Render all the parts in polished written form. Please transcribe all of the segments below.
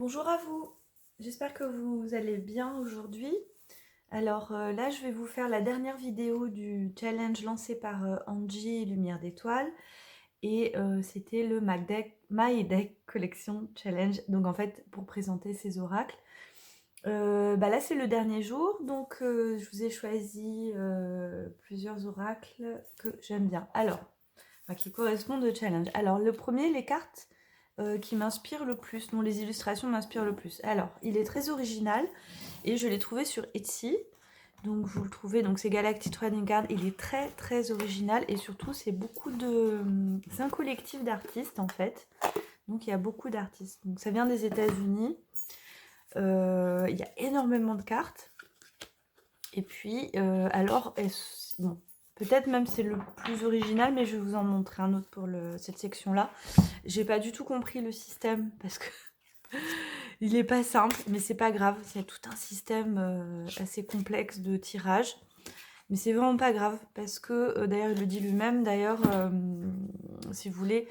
Bonjour à vous, j'espère que vous allez bien aujourd'hui. Alors là, je vais vous faire la dernière vidéo du challenge lancé par Angie Lumière d'étoiles. Et c'était le My Deck Collection Challenge. Donc en fait, pour présenter ces oracles. Là, c'est le dernier jour, donc je vous ai choisi plusieurs oracles que j'aime bien. Alors, qui correspondent au challenge. Alors, le premier, les cartes qui m'inspirent le plus, dont les illustrations m'inspirent le plus. Alors, il est très original et je l'ai trouvé sur Etsy. Donc, vous le trouvez, donc c'est Galactic Trading Card. Il est très très original et surtout, c'est beaucoup de. C'est un collectif d'artistes en fait. Donc, il y a beaucoup d'artistes. Donc, ça vient des États-Unis. Il y a énormément de cartes. Et puis, alors, bon, peut-être même c'est le plus original, mais je vais vous en montrer un autre pour cette section-là. J'ai pas du tout compris le système parce que il est pas simple, mais c'est pas grave. Il y a tout un système assez complexe de tirage. Mais c'est vraiment pas grave parce que, d'ailleurs, il le dit lui-même. D'ailleurs, si vous voulez,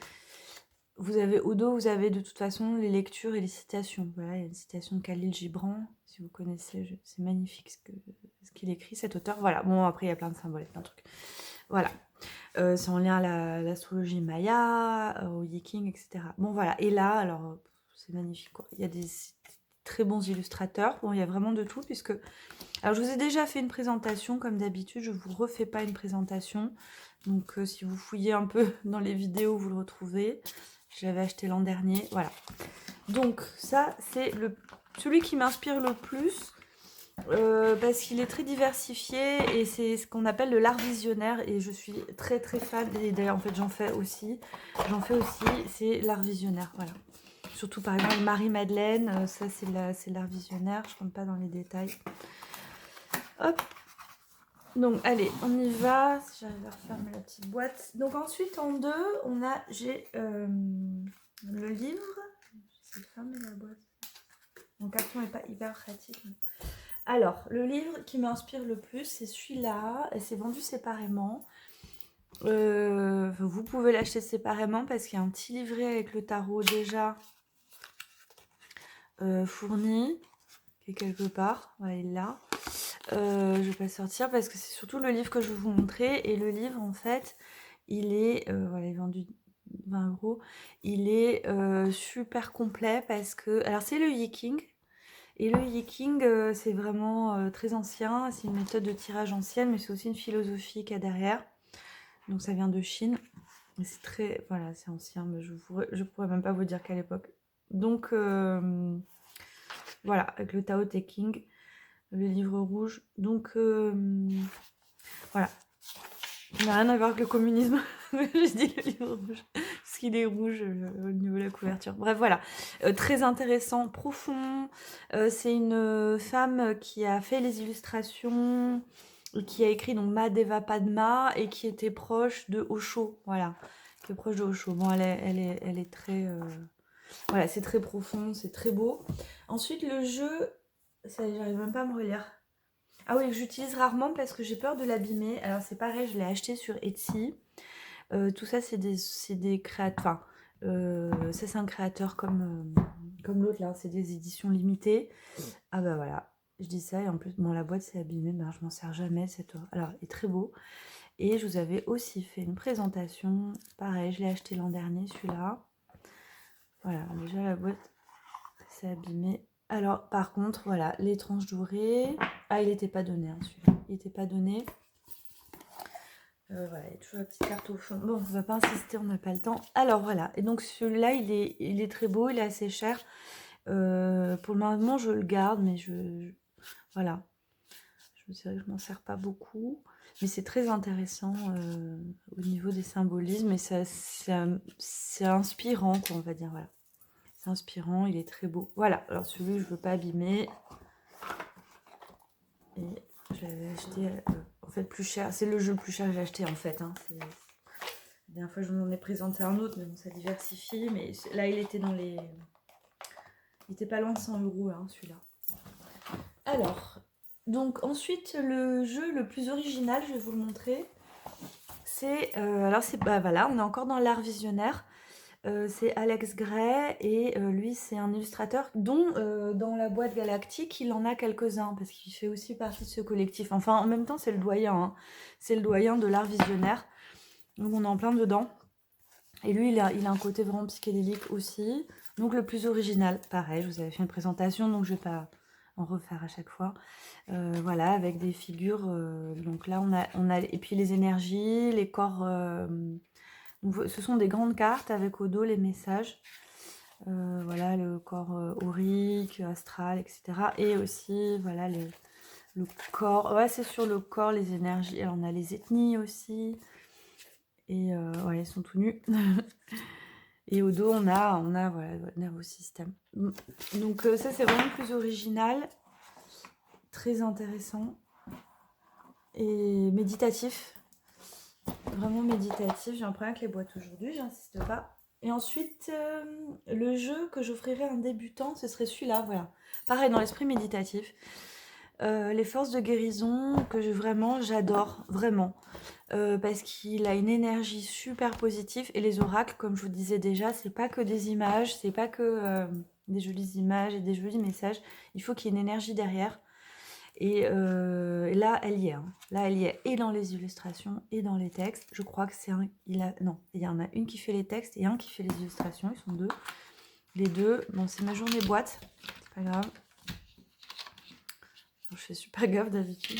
vous avez au dos, vous avez de toute façon les lectures et les citations. Voilà, il y a une citation de Khalil Gibran, si vous connaissez, c'est magnifique ce qu'il écrit, cet auteur. Voilà, bon, après, il y a plein de symboles, plein de trucs. Voilà, c'est en lien à l'astrologie maya, au yiking, etc. Bon, voilà, et là, alors, c'est magnifique, quoi. Il y a des très bons illustrateurs. Bon, il y a vraiment de tout, puisque... Alors, je vous ai déjà fait une présentation, comme d'habitude, je ne vous refais pas une présentation. Donc, si vous fouillez un peu dans les vidéos, vous le retrouvez. Je l'avais acheté l'an dernier, voilà. Donc, ça, c'est celui qui m'inspire le plus, parce qu'il est très diversifié, et c'est ce qu'on appelle le l'art visionnaire, et je suis très très fan, et d'ailleurs, en fait, j'en fais aussi, c'est l'art visionnaire, voilà. Surtout, par exemple, Marie-Madeleine, ça, c'est l'art visionnaire, je ne rentre pas dans les détails. Hop. Donc allez, on y va. Si j'arrive à refermer la petite boîte. Donc ensuite en deux, j'ai le livre. J'essaie de fermer la boîte. Mon carton n'est pas hyper pratique. Alors, le livre qui m'inspire le plus, c'est celui-là. Et c'est vendu séparément. Vous pouvez l'acheter séparément parce qu'il y a un petit livret avec le tarot déjà fourni, qui est quelque part. Voilà, il est là. Je vais pas le sortir parce que c'est surtout le livre que je vais vous montrer. Et le livre, en fait, il est, voilà, il est vendu 20 €. Il est super complet parce que... Alors, c'est le Yiking. Et le Yiking, c'est vraiment très ancien. C'est une méthode de tirage ancienne, mais c'est aussi une philosophie qu'il y a derrière. Donc, ça vient de Chine. Et c'est très... Voilà, c'est ancien, mais je pourrais même pas vous dire quelle époque. Donc, voilà, avec le Tao Te Ching, le livre rouge. Donc, voilà. Ça n'a rien à voir avec le communisme. Je dis le livre rouge. Parce qu'il est rouge au niveau de la couverture. Bref, voilà. Très intéressant, profond. C'est une femme qui a fait les illustrations, qui a écrit donc Madeva Padma et qui était proche de Osho. Voilà. Qui est proche de Osho. Bon, elle est très... Voilà, c'est très profond, c'est très beau. Ensuite, le jeu, ça, j'arrive même pas à me relire. Ah oui, que j'utilise rarement parce que j'ai peur de l'abîmer. Alors c'est pareil, je l'ai acheté sur Etsy. Tout ça, c'est des créateurs. Enfin, ça, c'est un créateur comme l'autre là. C'est des éditions limitées. Ah bah voilà, je dis ça et en plus, bon, la boîte s'est abîmée. Ben, je m'en sers jamais cette. Alors, il est très beau. Et je vous avais aussi fait une présentation. Pareil, je l'ai acheté l'an dernier, celui-là. Voilà, déjà la boîte s'est abîmée. Alors, par contre, voilà, les tranches dorées. Ah, il n'était pas donné, hein, celui-là. Il n'était pas donné. Voilà, il y a toujours la petite carte au fond. Bon, on va pas insister, on n'a pas le temps. Alors, voilà. Et donc, celui-là, il est très beau, il est assez cher. Pour le moment, je le garde, mais voilà. Je m'en sers pas beaucoup. Mais c'est très intéressant au niveau des symbolismes. Et c'est inspirant, quoi, on va dire. Voilà. C'est inspirant, il est très beau. Voilà, alors celui je veux pas abîmer. Et je l'avais acheté en fait plus cher. C'est le jeu le plus cher que j'ai acheté en fait. Hein. La dernière fois je vous en ai présenté un autre, mais bon, ça diversifie. Mais là il était dans les... Il était pas loin de 100 € hein, celui-là. Alors, donc ensuite le jeu le plus original, je vais vous le montrer. C'est... alors c'est... Bah voilà, on est encore dans l'art visionnaire. c'est Alex Gray et lui c'est un illustrateur dont dans la boîte galactique il en a quelques-uns parce qu'il fait aussi partie de ce collectif. Enfin en même temps c'est le doyen, hein. C'est le doyen de l'art visionnaire, donc on est en plein dedans. Et lui il a un côté vraiment psychédélique aussi, donc le plus original. Pareil, je vous avais fait une présentation donc je vais pas en refaire à chaque fois. Voilà, avec des figures, donc là on a et puis les énergies, les corps. Ce sont des grandes cartes avec au dos les messages. Voilà, le corps aurique, astral, etc. Et aussi, voilà, le corps. Ouais, c'est sur le corps, les énergies. Alors, on a les ethnies aussi. Et ouais, ils sont tout nus. Et au dos, on a voilà, le nerveux système. Donc, ça, c'est vraiment plus original. Très intéressant. Et méditatif. Vraiment méditatif. J'ai un problème avec les boîtes aujourd'hui, j'insiste pas. Et ensuite, le jeu que j'offrirais à un débutant, ce serait celui-là, voilà. Pareil, dans l'esprit méditatif. Les forces de guérison, que j'adore, vraiment. Parce qu'il a une énergie super positive. Et les oracles, comme je vous disais déjà, c'est pas que des images, c'est pas que des jolies images et des jolis messages. Il faut qu'il y ait une énergie derrière. Et là, elle y est. Hein. Là, elle y est et dans les illustrations et dans les textes. Je crois que c'est un... Non, il y en a une qui fait les textes et un qui fait les illustrations. Ils sont deux. Les deux. Bon, c'est ma journée boîte. C'est pas grave. Alors, je fais super gaffe d'habitude.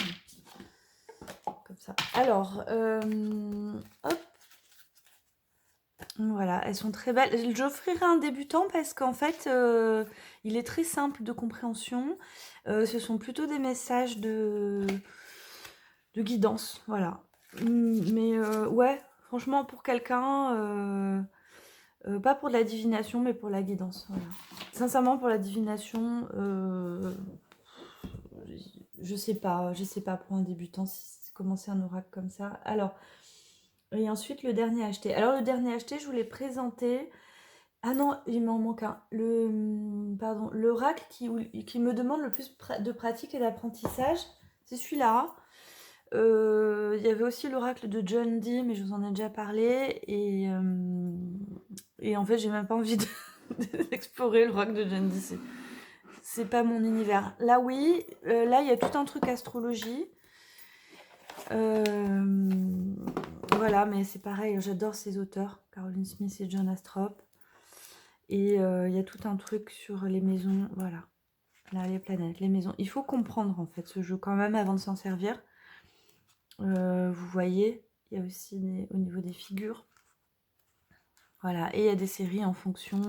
Comme ça. Alors, hop. Voilà, elles sont très belles. J'offrirai un débutant parce qu'en fait, il est très simple de compréhension. Ce sont plutôt des messages de guidance, voilà. Mais ouais, franchement, pour quelqu'un, pas pour de la divination, mais pour la guidance, voilà. Sincèrement, pour la divination, je sais pas pour un débutant si commencer un oracle comme ça. Alors, et ensuite le dernier acheté. Alors le dernier acheté, je vous l'ai présenté. Ah non, il m'en manque un. L'oracle qui me demande le plus de pratique et d'apprentissage, c'est celui-là. Il y avait aussi l'oracle de John Dee, mais je vous en ai déjà parlé. Et en fait, j'ai même pas envie d'explorer l'oracle de John Dee. C'est pas mon univers. Là, oui. Là, il y a tout un truc astrologie. Voilà, mais c'est pareil. J'adore ces auteurs, Caroline Smith et John Astrop. Et il y a tout un truc sur les maisons. Voilà. Là, les planètes, les maisons. Il faut comprendre, en fait, ce jeu quand même avant de s'en servir. Vous voyez, il y a aussi au niveau des figures. Voilà, et il y a des séries en fonction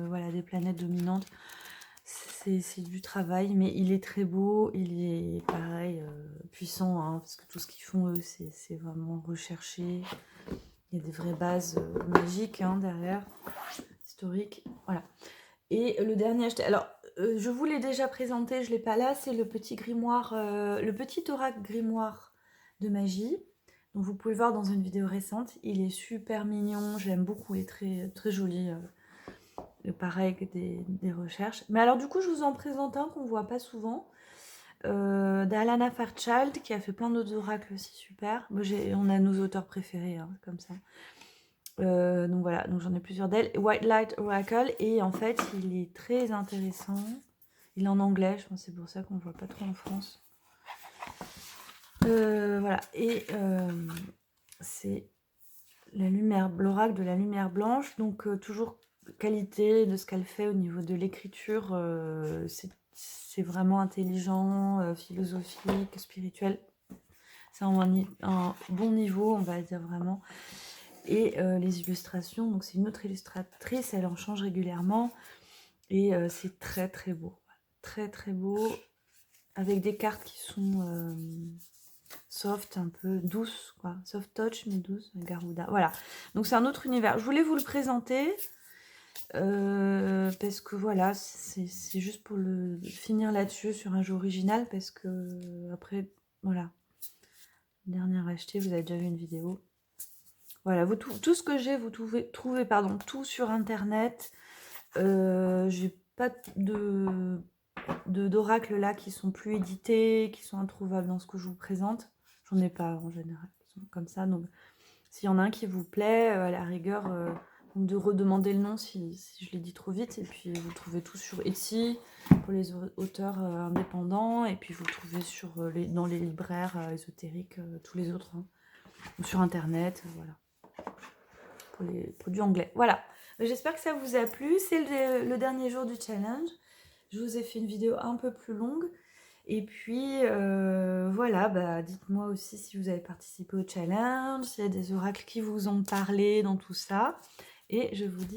voilà, des planètes dominantes. C'est du travail, mais il est très beau, il est pareil, puissant, hein, parce que tout ce qu'ils font, eux, c'est vraiment recherché. Il y a des vraies bases magiques hein, derrière, historiques. Voilà. Et le dernier acheté. Alors, je vous l'ai déjà présenté, je ne l'ai pas là, c'est le petit grimoire, le petit oracle grimoire de magie. Donc vous pouvez le voir dans une vidéo récente. Il est super mignon, je l'aime beaucoup, il est très, très joli. Pareil que des recherches. Mais alors du coup, je vous en présente un qu'on ne voit pas souvent. D'Alana Fairchild, qui a fait plein d'autres oracles aussi super. Bon, on a nos auteurs préférés, hein, comme ça. Donc voilà, donc j'en ai plusieurs d'elles. White Light Oracle, et en fait, il est très intéressant. Il est en anglais, je pense que c'est pour ça qu'on ne le voit pas trop en France. Voilà, et c'est l'oracle de la lumière blanche, donc toujours qualité de ce qu'elle fait au niveau de l'écriture, c'est vraiment intelligent, philosophique, spirituel. C'est un bon niveau, on va dire vraiment. Et les illustrations, donc c'est une autre illustratrice, elle en change régulièrement. Et c'est très très beau. Très très beau. Avec des cartes qui sont soft, un peu douces, quoi. Soft touch, mais douce. Garuda. Voilà. Donc c'est un autre univers. Je voulais vous le présenter. Parce que voilà, c'est juste pour le finir là-dessus sur un jeu original. Parce que après, voilà. Dernier acheté, vous avez déjà vu une vidéo. Voilà, tout ce que j'ai, vous trouvez tout sur internet. J'ai pas d'oracles là qui sont plus édités, qui sont introuvables dans ce que je vous présente. J'en ai pas en général, qui sont comme ça. Donc, s'il y en a un qui vous plaît, à la rigueur, vous me redemandez le nom si je l'ai dit trop vite. Et puis vous le trouvez tout sur Etsy pour les auteurs indépendants. Et puis vous le trouvez sur, dans les libraires ésotériques, tous les autres. Hein. Ou sur internet, voilà. Pour les produits anglais. Voilà. J'espère que ça vous a plu. C'est le dernier jour du challenge. Je vous ai fait une vidéo un peu plus longue. Et puis, voilà, bah, dites-moi aussi si vous avez participé au challenge, s'il y a des oracles qui vous ont parlé dans tout ça. Et je vous dis